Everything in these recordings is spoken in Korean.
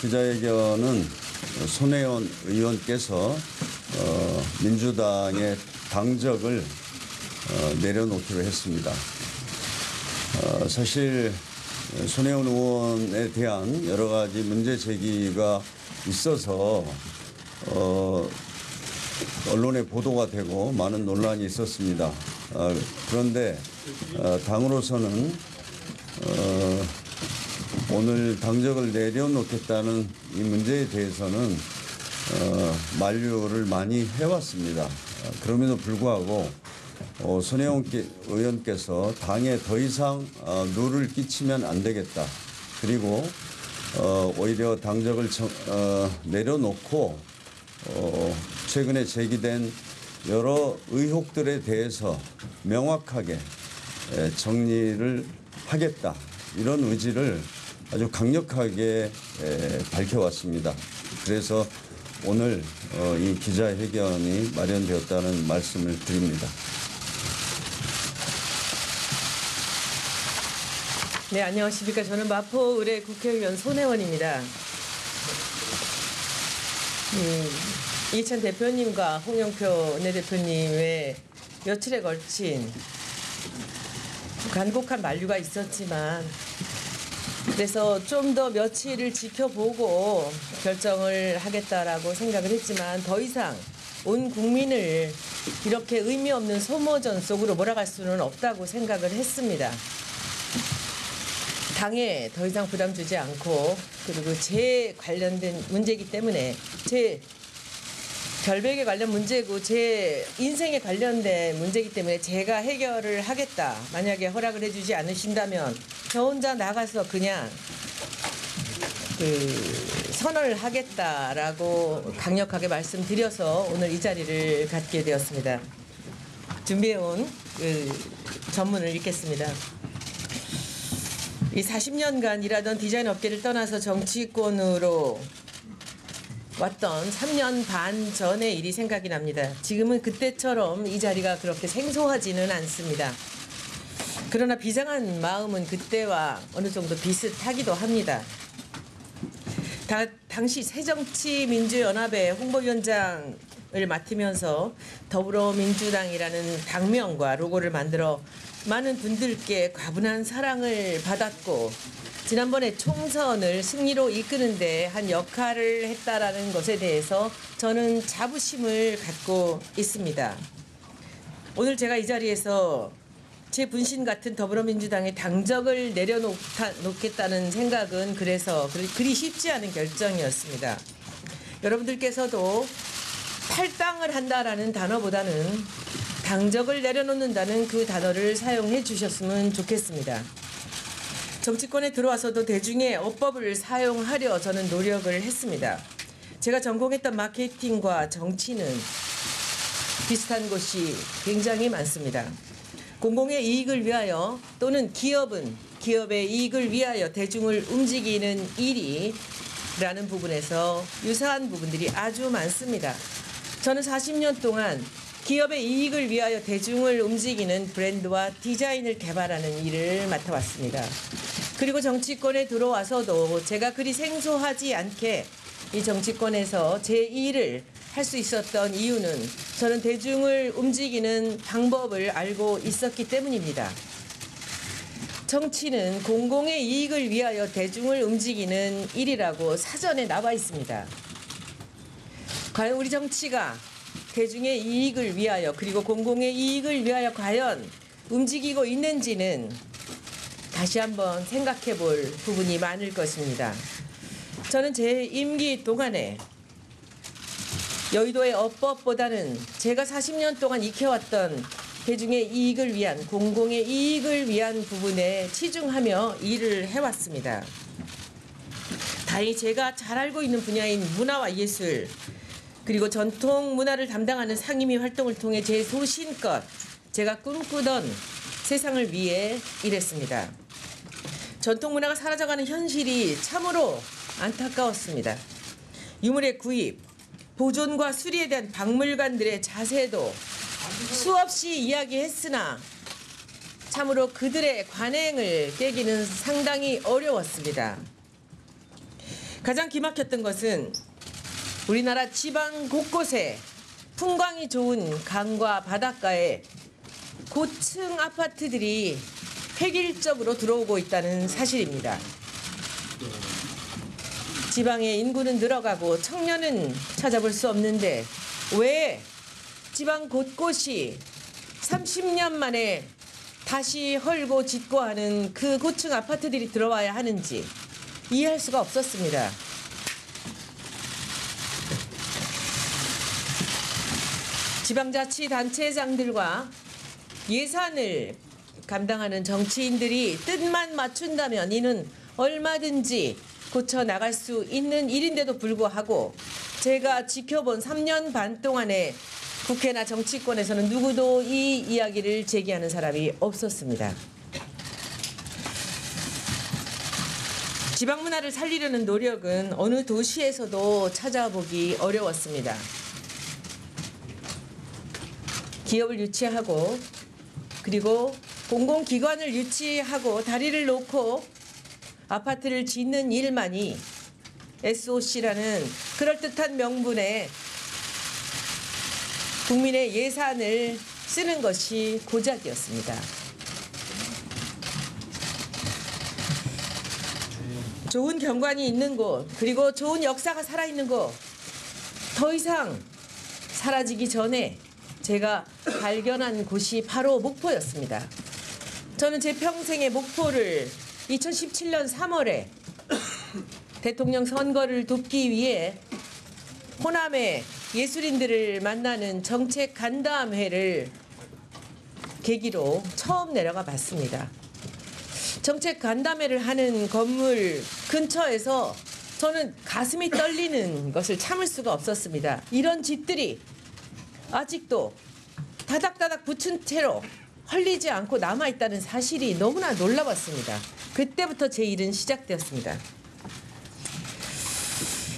기자회견은 손혜원 의원께서 민주당의 당적을 내려놓기로 했습니다. 사실 손혜원 의원에 대한 여러 가지 문제 제기가 있어서 언론에 보도가 되고 많은 논란이 있었습니다. 그런데 당으로서는 오늘 당적을 내려놓겠다는 이 문제에 대해서는 만류를 많이 해왔습니다. 그럼에도 불구하고 손혜원 의원께서 당에 더 이상 누를 끼치면 안 되겠다. 그리고 오히려 당적을 내려놓고 최근에 제기된 여러 의혹들에 대해서 명확하게 정리를 하겠다. 이런 의지를 아주 강력하게 밝혀왔습니다. 그래서 오늘 이 기자회견이 마련되었다는 말씀을 드립니다. 네, 안녕하십니까. 저는 마포 의뢰 국회의원 손혜원입니다. 이해찬 대표님과 홍영표 원내대표님의 며칠에 걸친 간곡한 만류가 있었지만 그래서 좀 더 며칠을 지켜보고 결정을 하겠다라고 생각을 했지만 더 이상 온 국민을 이렇게 의미 없는 소모전 속으로 몰아갈 수는 없다고 생각을 했습니다. 당에 더 이상 부담 주지 않고 그리고 제 관련된 문제이기 때문에 제 결백에 관련 문제고 제 인생에 관련된 문제이기 때문에 제가 해결을 하겠다. 만약에 허락을 해주지 않으신다면 저 혼자 나가서 그냥 선언을 하겠다라고 강력하게 말씀드려서 오늘 이 자리를 갖게 되었습니다. 준비해온 전문을 읽겠습니다. 이 40년간 일하던 디자인 업계를 떠나서 정치권으로 왔던 3년 반 전의 일이 생각이 납니다. 지금은 그때처럼 이 자리가 그렇게 생소하지는 않습니다. 그러나 비장한 마음은 그때와 어느 정도 비슷하기도 합니다. 당시 새정치민주연합의 홍보위원장을 맡으면서 더불어민주당이라는 당명과 로고를 만들어 많은 분들께 과분한 사랑을 받았고 지난번에 총선을 승리로 이끄는 데 한 역할을 했다라는 것에 대해서 저는 자부심을 갖고 있습니다. 오늘 제가 이 자리에서 제 분신 같은 더불어민주당의 당적을 내려놓겠다는 생각은 그래서 그리 쉽지 않은 결정이었습니다. 여러분들께서도 탈당을 한다라는 단어보다는 당적을 내려놓는다는 그 단어를 사용해 주셨으면 좋겠습니다. 정치권에 들어와서도 대중의 어법을 사용하려 저는 노력을 했습니다. 제가 전공했던 마케팅과 정치는 비슷한 곳이 굉장히 많습니다. 공공의 이익을 위하여 또는 기업의 이익을 위하여 대중을 움직이는 일이라는 부분에서 유사한 부분들이 아주 많습니다. 저는 40년 동안 기업의 이익을 위하여 대중을 움직이는 브랜드와 디자인을 개발하는 일을 맡아왔습니다. 그리고 정치권에 들어와서도 제가 그리 생소하지 않게 이 정치권에서 제 일을 할 수 있었던 이유는 저는 대중을 움직이는 방법을 알고 있었기 때문입니다. 정치는 공공의 이익을 위하여 대중을 움직이는 일이라고 사전에 나와 있습니다. 과연 우리 정치가 대중의 이익을 위하여 그리고 공공의 이익을 위하여 과연 움직이고 있는지는 다시 한번 생각해 볼 부분이 많을 것입니다. 저는 제 임기 동안에 여의도의 어법보다는 제가 40년 동안 익혀왔던 대중의 이익을 위한 공공의 이익을 위한 부분에 치중하며 일을 해왔습니다. 다행히 제가 잘 알고 있는 분야인 문화와 예술 그리고 전통 문화를 담당하는 상임위 활동을 통해 제 소신껏 제가 꿈꾸던 세상을 위해 일했습니다. 전통 문화가 사라져가는 현실이 참으로 안타까웠습니다. 유물의 구입, 보존과 수리에 대한 박물관들의 자세도 수없이 이야기했으나 참으로 그들의 관행을 깨기는 상당히 어려웠습니다. 가장 기막혔던 것은 우리나라 지방 곳곳에 풍광이 좋은 강과 바닷가에 고층 아파트들이 획일적으로 들어오고 있다는 사실입니다. 지방의 인구는 늘어가고 청년은 찾아볼 수 없는데 왜 지방 곳곳이 30년 만에 다시 헐고 짓고 하는 그 고층 아파트들이 들어와야 하는지 이해할 수가 없었습니다. 지방자치단체장들과 예산을 감당하는 정치인들이 뜻만 맞춘다면 이는 얼마든지 고쳐 나갈 수 있는 일인데도 불구하고 제가 지켜본 3년 반 동안에 국회나 정치권에서는 누구도 이 이야기를 제기하는 사람이 없었습니다. 지방 문화를 살리려는 노력은 어느 도시에서도 찾아보기 어려웠습니다. 기업을 유치하고 그리고 공공기관을 유치하고 다리를 놓고 아파트를 짓는 일만이 SOC라는 그럴듯한 명분에 국민의 예산을 쓰는 것이 고작이었습니다. 좋은 경관이 있는 곳 그리고 좋은 역사가 살아있는 곳 더 이상 사라지기 전에 제가 발견한 곳이 바로 목포였습니다. 저는 제 평생의 목포를 2017년 3월에 대통령 선거를 돕기 위해 호남의 예술인들을 만나는 정책 간담회를 계기로 처음 내려가 봤습니다. 정책 간담회를 하는 건물 근처에서 저는 가슴이 떨리는 것을 참을 수가 없었습니다. 이런 집들이 아직도 다닥다닥 붙은 채로 헐리지 않고 남아있다는 사실이 너무나 놀라웠습니다. 그때부터 제 일은 시작되었습니다.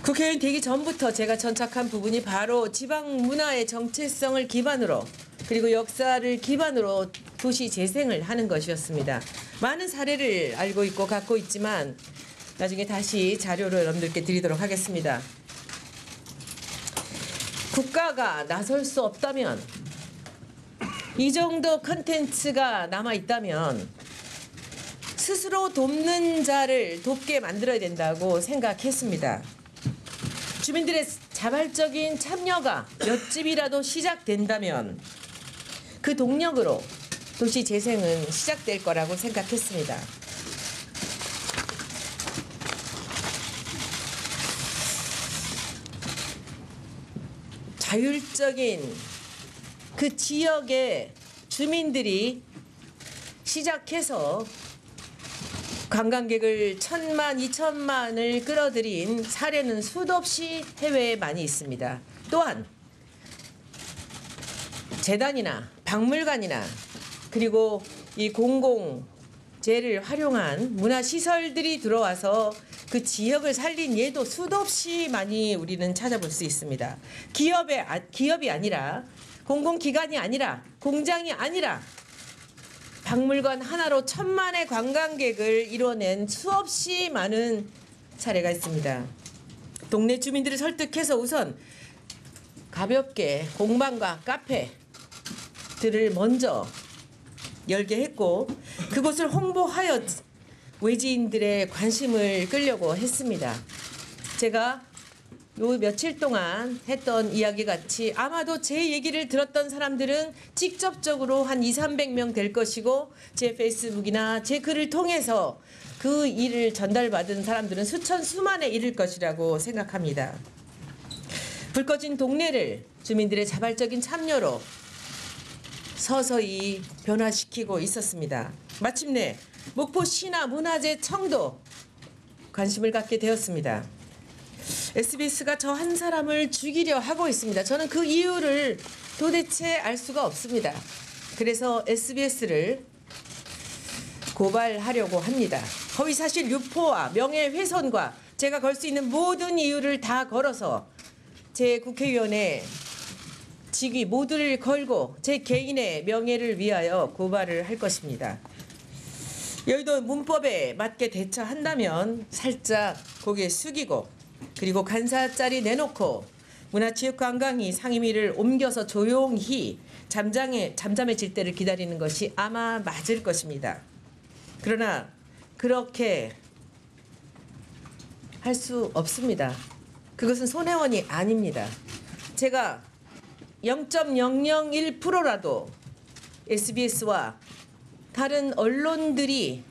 국회의원 되기 전부터 제가 전착한 부분이 바로 지방 문화의 정체성을 기반으로 그리고 역사를 기반으로 도시 재생을 하는 것이었습니다. 많은 사례를 알고 있고 갖고 있지만 나중에 다시 자료로 여러분들께 드리도록 하겠습니다. 국가가 나설 수 없다면 이 정도 컨텐츠가 남아있다면 스스로 돕는 자를 돕게 만들어야 된다고 생각했습니다. 주민들의 자발적인 참여가 몇 집이라도 시작된다면 그 동력으로 도시 재생은 시작될 거라고 생각했습니다. 자율적인 그 지역의 주민들이 시작해서 관광객을 1,000만, 2,000만을 끌어들인 사례는 수도 없이 해외에 많이 있습니다. 또한 재단이나 박물관이나 그리고 이 공공재를 활용한 문화시설들이 들어와서 그 지역을 살린 예도 수도 없이 많이 우리는 찾아볼 수 있습니다. 기업이 아니라 공공기관이 아니라 공장이 아니라 박물관 하나로 1,000만의 관광객을 이뤄낸 수없이 많은 사례가 있습니다. 동네 주민들을 설득해서 우선 가볍게 공방과 카페들을 먼저 열게 했고 그곳을 홍보하여 외지인들의 관심을 끌려고 했습니다. 제가 요 며칠 동안 했던 이야기 같이 아마도 제 얘기를 들었던 사람들은 직접적으로 한 200~300명 될 것이고 제 페이스북이나 제 글을 통해서 그 일을 전달받은 사람들은 수천 수만에 이를 것이라고 생각합니다. 불 꺼진 동네를 주민들의 자발적인 참여로 서서히 변화시키고 있었습니다. 마침내 목포시나 문화재청도 관심을 갖게 되었습니다. SBS가 저 한 사람을 죽이려 하고 있습니다. 저는 그 이유를 도대체 알 수가 없습니다. 그래서 SBS를 고발하려고 합니다. 허위사실 유포와 명예훼손과 제가 걸 수 있는 모든 이유를 다 걸어서 제 국회의원의 직위 모두를 걸고 제 개인의 명예를 위하여 고발을 할 것입니다. 여의도 문법에 맞게 대처한다면 살짝 고개 숙이고 그리고 간사 자리 내놓고 문화체육관광이 상임위를 옮겨서 조용히 잠잠해질 때를 기다리는 것이 아마 맞을 것입니다. 그러나 그렇게 할 수 없습니다. 그것은 손혜원이 아닙니다. 제가 0.001%라도 SBS와 다른 언론들이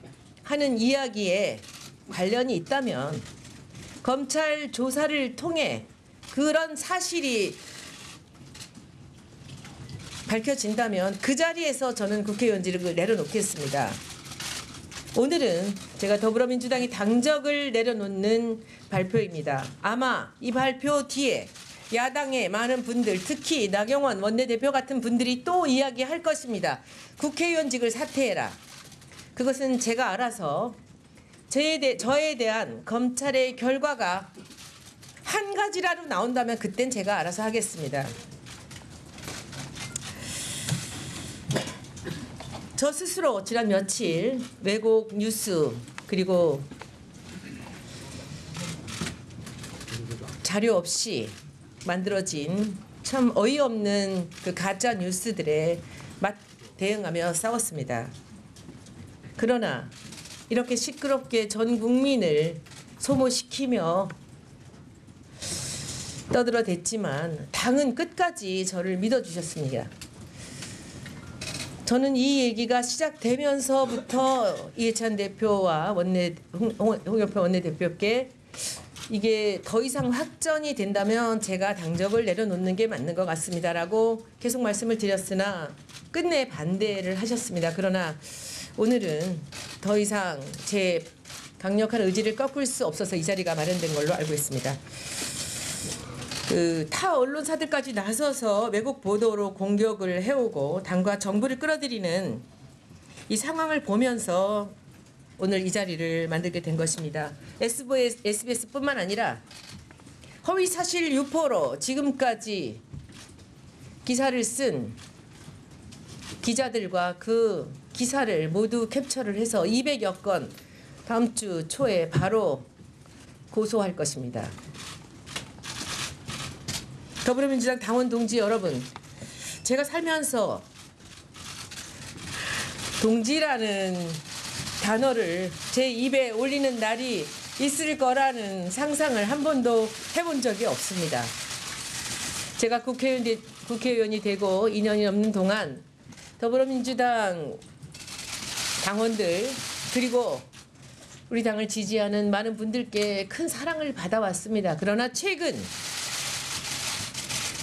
하는 이야기에 관련이 있다면 검찰 조사를 통해 그런 사실이 밝혀진다면 그 자리에서 저는 국회의원직을 내려놓겠습니다. 오늘은 제가 더불어민주당이 당적을 내려놓는 발표입니다. 아마 이 발표 뒤에 야당의 많은 분들, 특히 나경원 원내대표 같은 분들이 또 이야기할 것입니다. 국회의원직을 사퇴해라. 그것은 제가 알아서 저에 대한 검찰의 결과가 한 가지라도 나온다면 그땐 제가 알아서 하겠습니다. 저 스스로 지난 며칠 왜곡 뉴스 그리고 자료 없이 만들어진 참 어이없는 그 가짜 뉴스들에 대응하며 싸웠습니다. 그러나 이렇게 시끄럽게 전 국민을 소모시키며 떠들어댔지만 당은 끝까지 저를 믿어주셨습니다. 저는 이 얘기가 시작되면서부터 이해찬 대표와 홍영표 원내대표께 이게 더 이상 확전이 된다면 제가 당적을 내려놓는 게 맞는 것 같습니다라고 계속 말씀을 드렸으나 끝내 반대를 하셨습니다. 그러나 오늘은 더 이상 제 강력한 의지를 꺾을 수 없어서 이 자리가 마련된 걸로 알고 있습니다. 타 언론사들까지 나서서 왜곡 보도로 공격을 해오고 당과 정부를 끌어들이는 이 상황을 보면서 오늘 이 자리를 만들게 된 것입니다. SBS뿐만 아니라 허위사실 유포로 지금까지 기사를 쓴 기자들과 그 기사를 모두 캡처를 해서 200여 건 다음 주 초에 바로 고소할 것입니다. 더불어민주당 당원 동지 여러분, 제가 살면서 동지라는 단어를 제 입에 올리는 날이 있을 거라는 상상을 한 번도 해본 적이 없습니다. 제가 국회의원이 되고 2년이 넘는 동안 더불어민주당 당원들 그리고 우리 당을 지지하는 많은 분들께 큰 사랑을 받아왔습니다. 그러나 최근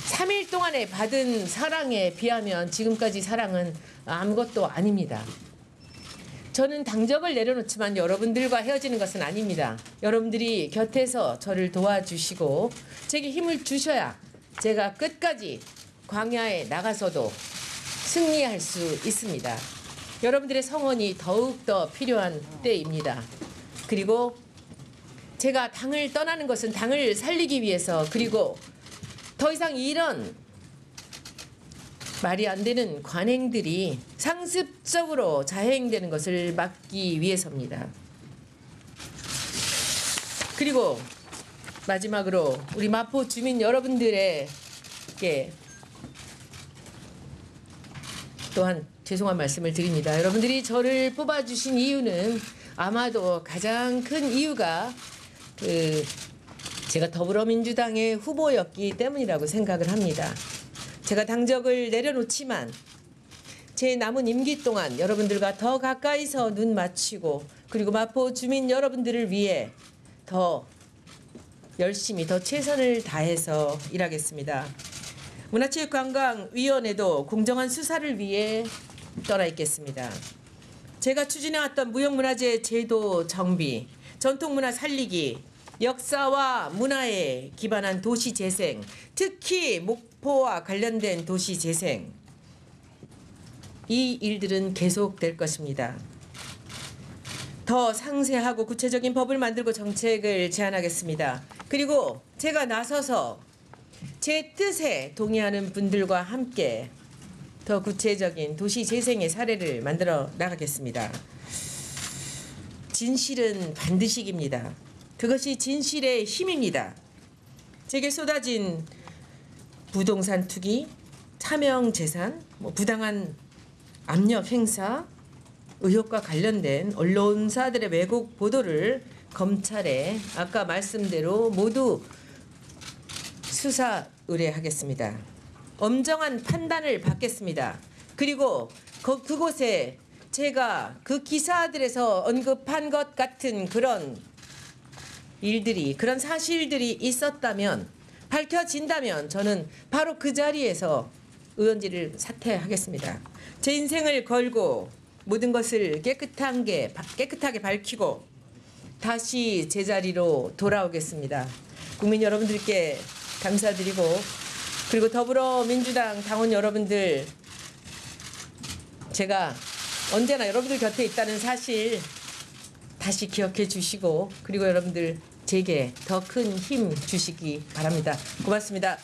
3일 동안에 받은 사랑에 비하면 지금까지 사랑은 아무것도 아닙니다. 저는 당적을 내려놓지만 여러분들과 헤어지는 것은 아닙니다. 여러분들이 곁에서 저를 도와주시고 제게 힘을 주셔야 제가 끝까지 광야에 나가서도 승리할 수 있습니다. 여러분들의 성원이 더욱더 필요한 때입니다. 그리고 제가 당을 떠나는 것은 당을 살리기 위해서 그리고 더 이상 이런 말이 안 되는 관행들이 상습적으로 자행되는 것을 막기 위해서입니다. 그리고 마지막으로 우리 마포 주민 여러분들에게 또한 죄송한 말씀을 드립니다. 여러분들이 저를 뽑아주신 이유는 아마도 가장 큰 이유가 제가 더불어민주당의 후보였기 때문이라고 생각을 합니다. 제가 당적을 내려놓지만 제 남은 임기 동안 여러분들과 더 가까이서 눈 맞추고 그리고 마포 주민 여러분들을 위해 더 열심히 더 최선을 다해서 일하겠습니다. 문화체육관광위원회도 공정한 수사를 위해 떠나 있겠습니다. 제가 추진해왔던 무형문화재 제도 정비, 전통문화 살리기, 역사와 문화에 기반한 도시재생, 특히 목포와 관련된 도시재생, 이 일들은 계속될 것입니다. 더 상세하고 구체적인 법을 만들고 정책을 제안하겠습니다. 그리고 제가 나서서 제 뜻에 동의하는 분들과 함께 더 구체적인 도시재생의 사례를 만들어 나가겠습니다. 진실은 반드시 이깁니다. 그것이 진실의 힘입니다. 제게 쏟아진 부동산 투기, 차명 재산, 부당한 압력 행사, 의혹과 관련된 언론사들의 왜곡 보도를 검찰에 아까 말씀대로 모두 수사 의뢰하겠습니다. 엄정한 판단을 받겠습니다. 그리고 그곳에 제가 그 기사들에서 언급한 것 같은 그런 일들이, 그런 사실들이 있었다면, 밝혀진다면 저는 바로 그 자리에서 의원직을 사퇴하겠습니다. 제 인생을 걸고 모든 것을 깨끗하게 밝히고 다시 제자리로 돌아오겠습니다. 국민 여러분들께 감사드리고, 그리고 더불어민주당 당원 여러분들, 제가 언제나 여러분들 곁에 있다는 사실 다시 기억해 주시고, 그리고 여러분들 제게 더 큰 힘 주시기 바랍니다. 고맙습니다.